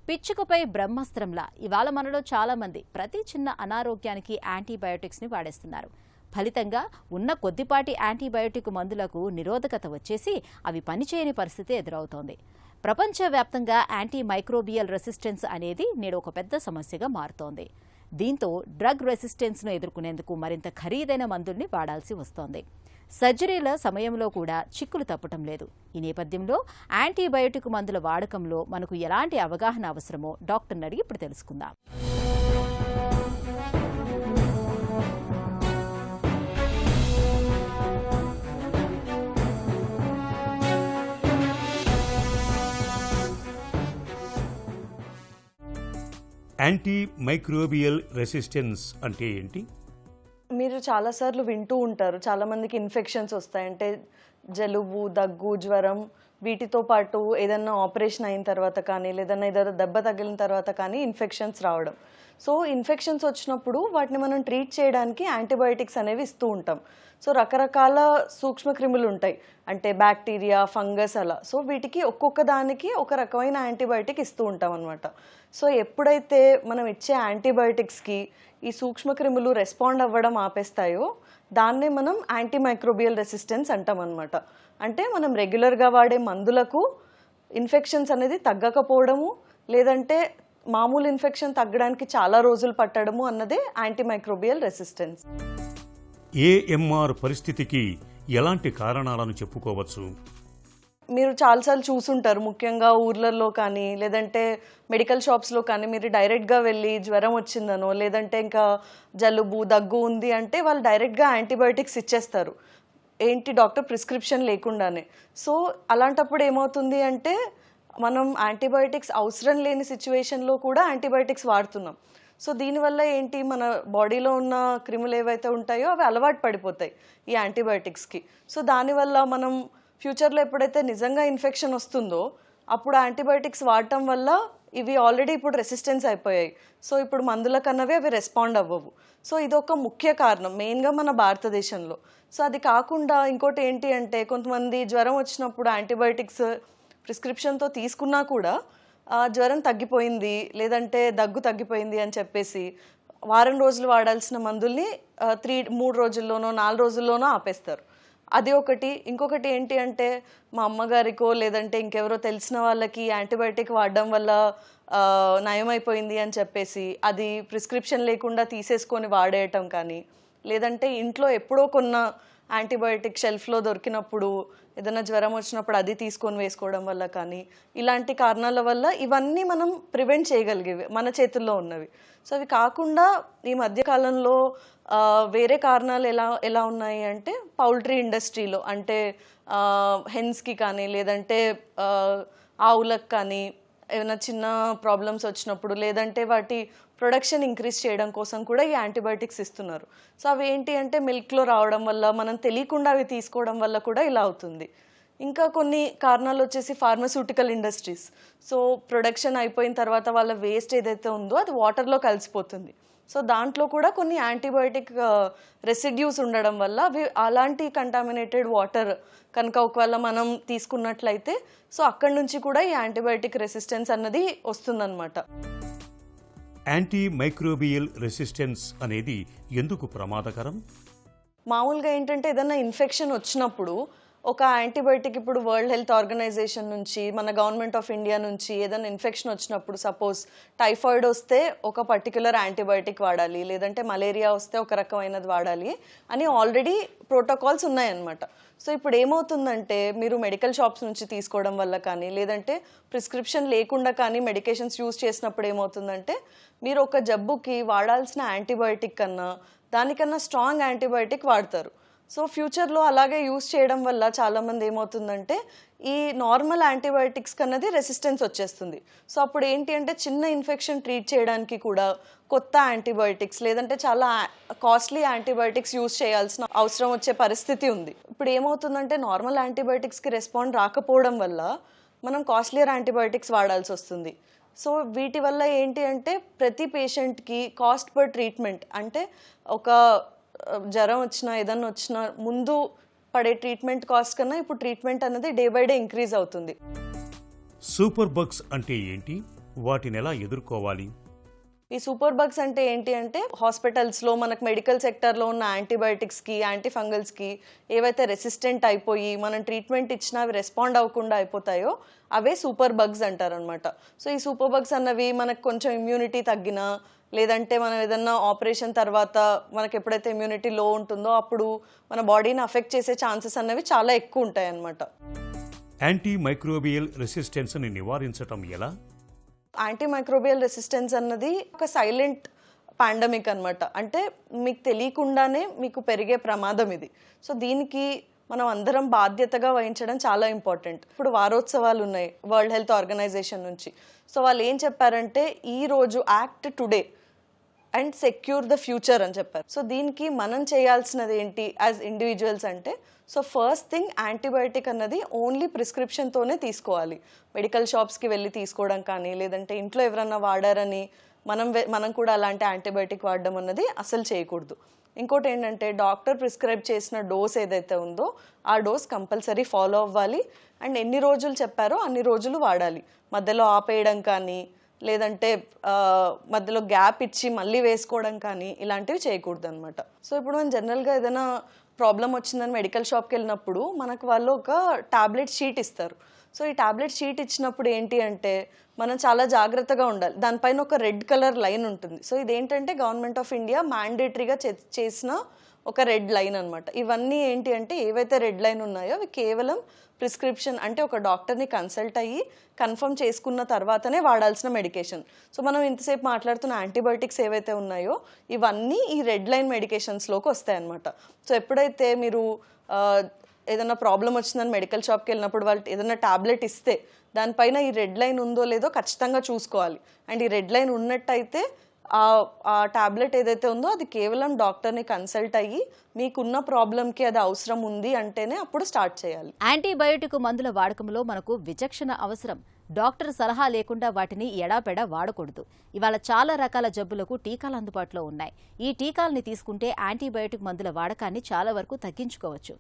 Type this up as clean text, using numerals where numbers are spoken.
పిచ్చుకపై బ్రహ్మాస్త్రంలా ఇవాళ మనలో చాలామంది ప్రతి చిన్న అనారోగ్యానికి యాంటీబయోటిక్స్ని వాడేస్తున్నారు. ఫలితంగా ఉన్న కొద్దిపాటి యాంటీబయోటిక్ మందులకు నిరోధకత వచ్చేసి అవి పనిచేయని పరిస్థితి ఎదురవుతోంది. ప్రపంచవ్యాప్తంగా యాంటీమైక్రోబియల్ రెసిస్టెన్స్ అనేది నేడు ఒక పెద్ద సమస్యగా మారుతోంది. దీంతో డ్రగ్ రెసిస్టెన్స్ను ఎదుర్కొనేందుకు మరింత ఖరీదైన మందుల్ని వాడాల్సి వస్తోంది. సర్జరీల సమయంలో కూడా చిక్కులు తప్పటం లేదు. ఈ నేపథ్యంలో యాంటీబయోటిక్ మందుల వాడకంలో మనకు ఎలాంటి అవగాహన అవసరమో డాక్టర్ని అడిగి ఇప్పుడు తెలుసుకుందాం. యాంటీమైక్రోబియల్ రెసిస్టెన్స్ అంటే ఏంటి? మీరు చాలాసార్లు వింటూ ఉంటారు, చాలామందికి ఇన్ఫెక్షన్స్ వస్తాయంటే జలుబు, దగ్గు, జ్వరం, వీటితో పాటు ఏదన్నా ఆపరేషన్ అయిన తర్వాత కానీ లేదన్నా ఏదైనా దెబ్బ తగిలిన తర్వాత కానీ ఇన్ఫెక్షన్స్ రావడం. సో ఇన్ఫెక్షన్స్ వచ్చినప్పుడు వాటిని మనం ట్రీట్ చేయడానికి యాంటీబయోటిక్స్ అనేవి ఇస్తూ ఉంటాం. సో రకరకాల సూక్ష్మక్రిములు ఉంటాయి, అంటే బ్యాక్టీరియా, ఫంగస్ అలా. సో వీటికి ఒక్కొక్క దానికి ఒక రకమైన యాంటీబయోటిక్ ఇస్తూ ఉంటాం అనమాట. సో ఎప్పుడైతే మనం ఇచ్చే యాంటీబయోటిక్స్కి ఈ సూక్ష్మక్రిములు రెస్పాండ్ అవ్వడం ఆపేస్తాయో దాన్నే మనం యాంటీమైక్రోబియల్ రెసిస్టెన్స్ అంటాం అనమాట. అంటే మనం రెగ్యులర్గా వాడే మందులకు ఇన్ఫెక్షన్స్ అనేది తగ్గకపోవడము, లేదంటే మామూలు ఇన్ఫెక్షన్ తగ్గడానికి చాలా రోజులు పట్టడము అన్నదే యాంటీమైక్రోబియల్ రెసిస్టెన్స్. ఏఎంఆర్ పరిస్థితికి ఎలాంటి కారణాలను చెప్పుకోవచ్చు? మీరు చాలాసార్లు చూసుంటారు, ముఖ్యంగా ఊర్లలో కానీ లేదంటే మెడికల్ షాప్స్లో కానీ మీరు డైరెక్ట్గా వెళ్ళి జ్వరం వచ్చిందనో లేదంటే ఇంకా జలుబు, దగ్గు ఉంది అంటే వాళ్ళు డైరెక్ట్గా యాంటీబయోటిక్స్ ఇచ్చేస్తారు, ఏంటి డాక్టర్ ప్రిస్క్రిప్షన్ లేకుండానే. సో అలాంటప్పుడు ఏమవుతుంది అంటే మనం యాంటీబయోటిక్స్ అవసరం లేని సిచ్యువేషన్లో కూడా యాంటీబయోటిక్స్ వాడుతున్నాం. సో దీనివల్ల ఏంటి, మన బాడీలో ఉన్న క్రిములు ఏవైతే ఉంటాయో అవి అలవాటు పడిపోతాయి ఈ యాంటీబయోటిక్స్కి. సో దానివల్ల మనం ఫ్యూచర్లో ఎప్పుడైతే నిజంగా ఇన్ఫెక్షన్ వస్తుందో అప్పుడు యాంటీబయోటిక్స్ వాడటం వల్ల ఇవి ఆల్రెడీ ఇప్పుడు రెసిస్టెన్స్ అయిపోయాయి. సో ఇప్పుడు మందుల కన్నవి అవి రెస్పాండ్ అవ్వవు. సో ఇదొక ముఖ్య కారణం మెయిన్గా మన భారతదేశంలో. సో అది కాకుండా ఇంకోటి ఏంటి అంటే కొంతమంది జ్వరం వచ్చినప్పుడు యాంటీబయోటిక్స్ ప్రిస్క్రిప్షన్తో తీసుకున్నా కూడా జ్వరం తగ్గిపోయింది లేదంటే దగ్గు తగ్గిపోయింది అని చెప్పేసి వారం రోజులు వాడాల్సిన మందుల్ని 3 రోజుల్లోనో 4 రోజుల్లోనో ఆపేస్తారు. అది ఒకటి. ఇంకొకటి ఏంటి అంటే మా అమ్మగారికో లేదంటే ఇంకెవరో తెలిసిన వాళ్ళకి యాంటీబయాటిక్ వాడడం వల్ల నయమైపోయింది అని చెప్పేసి అది ప్రిస్క్రిప్షన్ లేకుండా తీసేసుకొని వాడేయటం కానీ, లేదంటే ఇంట్లో ఎప్పుడో కొన్న యాంటీబయాటిక్ షెల్ఫ్లో దొరికినప్పుడు ఏదైనా జ్వరం వచ్చినప్పుడు అది తీసుకొని వేసుకోవడం వల్ల కానీ, ఇలాంటి కారణాల వల్ల ఇవన్నీ మనం ప్రివెంట్ చేయగలిగేవి, మన చేతుల్లో ఉన్నవి. సో అవి కాకుండా ఈ మధ్యకాలంలో వేరే కారణాలు ఎలా ఉన్నాయి అంటే పౌల్ట్రీ ఇండస్ట్రీలో, అంటే హెన్స్కి కానీ లేదంటే ఆవులకు కానీ ఏమైనా చిన్న ప్రాబ్లమ్స్ వచ్చినప్పుడు లేదంటే వాటి ప్రొడక్షన్ ఇంక్రీజ్ చేయడం కోసం కూడా ఈ యాంటీబయాటిక్స్ ఇస్తున్నారు. సో అవి ఏంటి అంటే మిల్క్లో రావడం వల్ల మనం తెలియకుండా అవి తీసుకోవడం వల్ల కూడా ఇలా అవుతుంది. ఇంకా కొన్ని కారణాలు వచ్చేసి ఫార్మస్యూటికల్ ఇండస్ట్రీస్. సో ప్రొడక్షన్ అయిపోయిన తర్వాత వాళ్ళ వేస్ట్ ఏదైతే ఉందో అది వాటర్లో కలిసిపోతుంది. సో దాంట్లో కూడా కొన్ని యాంటీబయాటిక్ రెసిడ్యూస్ ఉండడం వల్ల అవి అలాంటి కంటామినేటెడ్ వాటర్ కనుక ఒకవేళ మనం తీసుకున్నట్లయితే సో అక్కడి నుంచి కూడా ఈ యాంటీబయాటిక్ రెసిస్టెన్స్ అన్నది వస్తుందన్నమాట. యాంటీమైక్రోబియల్ రెసిస్టెన్స్ అనేది ఎందుకు ప్రమాదకరం? మామూలుగా ఏంటంటే ఏదైనా ఇన్ఫెక్షన్ వచ్చినప్పుడు ఒక యాంటీబయాటిక్, ఇప్పుడు వరల్డ్ హెల్త్ ఆర్గనైజేషన్ నుంచి, మన గవర్నమెంట్ ఆఫ్ ఇండియా నుంచి ఏదైనా ఇన్ఫెక్షన్ వచ్చినప్పుడు సపోజ్ టైఫాయిడ్ వస్తే ఒక పర్టికులర్ యాంటీబయాటిక్ వాడాలి, లేదంటే మలేరియా వస్తే ఒక రకమైనది వాడాలి అని ఆల్రెడీ ప్రోటోకాల్స్ ఉన్నాయన్నమాట. సో ఇప్పుడు ఏమవుతుందంటే మీరు మెడికల్ షాప్స్ నుంచి తీసుకోవడం వల్ల కానీ లేదంటే ప్రిస్క్రిప్షన్ లేకుండా కానీ మెడికేషన్స్ యూజ్ చేసినప్పుడు ఏమవుతుందంటే మీరు ఒక జబ్బుకి వాడాల్సిన యాంటీబయాటిక్ కన్నా దానికన్నా స్ట్రాంగ్ యాంటీబయాటిక్ వాడతారు. సో ఫ్యూచర్లో అలాగే యూజ్ చేయడం వల్ల చాలామంది ఏమవుతుందంటే ఈ నార్మల్ యాంటీబయాటిక్స్ కన్నది రెసిస్టెన్స్ వచ్చేస్తుంది. సో అప్పుడు ఏంటి అంటే చిన్న ఇన్ఫెక్షన్ ట్రీట్ చేయడానికి కూడా కొత్త యాంటీబయాటిక్స్ లేదంటే చాలా కాస్ట్లీ యాంటీబయాటిక్స్ యూజ్ చేయాల్సిన అవసరం వచ్చే పరిస్థితి ఉంది. ఇప్పుడు ఏమవుతుందంటే నార్మల్ యాంటీబయాటిక్స్కి రెస్పాండ్ రాకపోవడం వల్ల మనం కాస్ట్లీయర్ యాంటీబయాటిక్స్ వాడాల్సి వస్తుంది. సో వీటి వల్ల ఏంటి అంటే ప్రతి పేషెంట్కి కాస్ట్ పర్ ట్రీట్మెంట్, అంటే ఒక జ్వరం వచ్చినా ఏదన్నా వచ్చినా ముందు పడే ట్రీట్మెంట్ కాస్ట్ కన్నా ఇప్పుడు ట్రీట్మెంట్ అనేది డే బై డే ఇంక్రీజ్ అవుతుంది. సూపర్ బగ్స్ అంటే ఏంటి? వాటిని ఎలా ఎదుర్కోవాలి? ఈ సూపర్ బగ్స్ అంటే ఏంటి అంటే హాస్పిటల్స్లో మనకు మెడికల్ సెక్టర్లో ఉన్న యాంటీబయాటిక్స్కి యాంటీఫంగల్స్కి ఏవైతే రెసిస్టెంట్ అయిపోయి మనం ట్రీట్మెంట్ ఇచ్చినా అవి రెస్పాండ్ అవ్వకుండా అయిపోతాయో అవే సూపర్ బగ్స్ అంటారనమాట. సో ఈ సూపర్ బగ్స్ అన్నవి మనకు కొంచెం ఇమ్యూనిటీ తగ్గినా లేదంటే మనం ఏదన్నా ఆపరేషన్ తర్వాత మనకు ఎప్పుడైతే ఇమ్యూనిటీ లో ఉంటుందో అప్పుడు మన బాడీని అఫెక్ట్ చేసే ఛాన్సెస్ అన్నవి చాలా ఎక్కువ ఉంటాయి అన్నమాట. యాంటీమైక్రోబియల్ రెసిస్టెన్స్ని నివారించటం ఎలా? యాంటీమైక్రోబియల్ రెసిస్టెన్స్ అన్నది ఒక సైలెంట్ పాండమిక్ అనమాట. అంటే మీకు తెలియకుండానే మీకు పెరిగే ప్రమాదం ఇది. సో దీనికి మనం అందరం బాధ్యతగా వహించడం చాలా ఇంపార్టెంట్. ఇప్పుడు వారోత్సవాలు ఉన్నాయి వరల్డ్ హెల్త్ ఆర్గనైజేషన్ నుంచి. సో వాళ్ళు ఏం చెప్పారంటే ఈరోజు act today and secure the future అని చెప్పారు. సో దీనికి మనం చేయాల్సినది ఏంటి యాజ్ ఇండివిజువల్స్ అంటే, సో ఫస్ట్ థింగ్ యాంటీబయాటిక్ అన్నది ఓన్లీ ప్రిస్క్రిప్షన్తోనే తీసుకోవాలి. మెడికల్ షాప్స్కి వెళ్ళి తీసుకోవడం కానీ లేదంటే ఇంట్లో ఎవరన్నా వాడారని మనం కూడా అలాంటి యాంటీబయాటిక్ వాడడం అన్నది అసలు చేయకూడదు. ఇంకోటి ఏంటంటే డాక్టర్ ప్రిస్క్రైబ్ చేసిన డోస్ ఏదైతే ఉందో ఆ డోస్ కంపల్సరీ ఫాలో అవ్వాలి అండ్ ఎన్ని రోజులు చెప్పారో అన్ని రోజులు వాడాలి. మధ్యలో ఆపేయడం కానీ లేదంటే మధ్యలో గ్యాప్ ఇచ్చి మళ్ళీ వేసుకోవడం కానీ ఇలాంటివి చేయకూడదు అనమాట. సో ఇప్పుడు మనం జనరల్గా ఏదైనా ప్రాబ్లం వచ్చిందని మెడికల్ షాప్కి వెళ్ళినప్పుడు మనకు వాళ్ళు ఒక టాబ్లెట్ షీట్ ఇస్తారు. సో ఈ టాబ్లెట్ షీట్ ఇచ్చినప్పుడు ఏంటి అంటే మనం చాలా జాగ్రత్తగా ఉండాలి. దానిపైన ఒక రెడ్ కలర్ లైన్ ఉంటుంది. సో ఇదేంటంటే గవర్నమెంట్ ఆఫ్ ఇండియా మ్యాండేటరీగా చేసిన ఒక రెడ్ లైన్ అనమాట. ఇవన్నీ ఏంటి అంటే ఏవైతే రెడ్ లైన్ ఉన్నాయో అవి కేవలం ప్రిస్క్రిప్షన్ అంటే ఒక డాక్టర్ని కన్సల్ట్ అయ్యి కన్ఫర్మ్ చేసుకున్న తర్వాతనే వాడాల్సిన మెడికేషన్. సో మనం ఇంతసేపు మాట్లాడుతున్న యాంటీబయాటిక్స్ ఏవైతే ఉన్నాయో ఇవన్నీ ఈ రెడ్ లైన్ మెడికేషన్స్లోకి వస్తాయి అన్నమాట. సో ఎప్పుడైతే మీరు ఏదైనా ప్రాబ్లం వచ్చిందని మెడికల్ షాప్కి వెళ్ళినప్పుడు వాళ్ళు ఏదైనా టాబ్లెట్ ఇస్తే దానిపైన ఈ రెడ్ లైన్ ఉందో లేదో ఖచ్చితంగా చూసుకోవాలి. అండ్ ఈ రెడ్ లైన్ ఉన్నట్టయితే ఆ టాబ్లెట్ ఏదైతే ఉందో అది కేవలం డాక్టర్ని కన్సల్ట్ అయ్యి మీకున్న ప్రాబ్లంకి అది అవసరం ఉంది అంటేనే అప్పుడు స్టార్ట్ చేయాలి. యాంటీబయోటిక్ మందుల వాడకంలో మనకు విచక్షణ అవసరం. డాక్టర్ సలహా లేకుండా వాటిని ఎడాపెడా వాడకూడదు. ఇవాళ చాలా రకాల జబ్బులకు టీకాలు అందుబాటులో ఉన్నాయి. ఈ టీకాల్ని తీసుకుంటే యాంటీబయోటిక్ మందుల వాడకాన్ని చాలా వరకు తగ్గించుకోవచ్చు.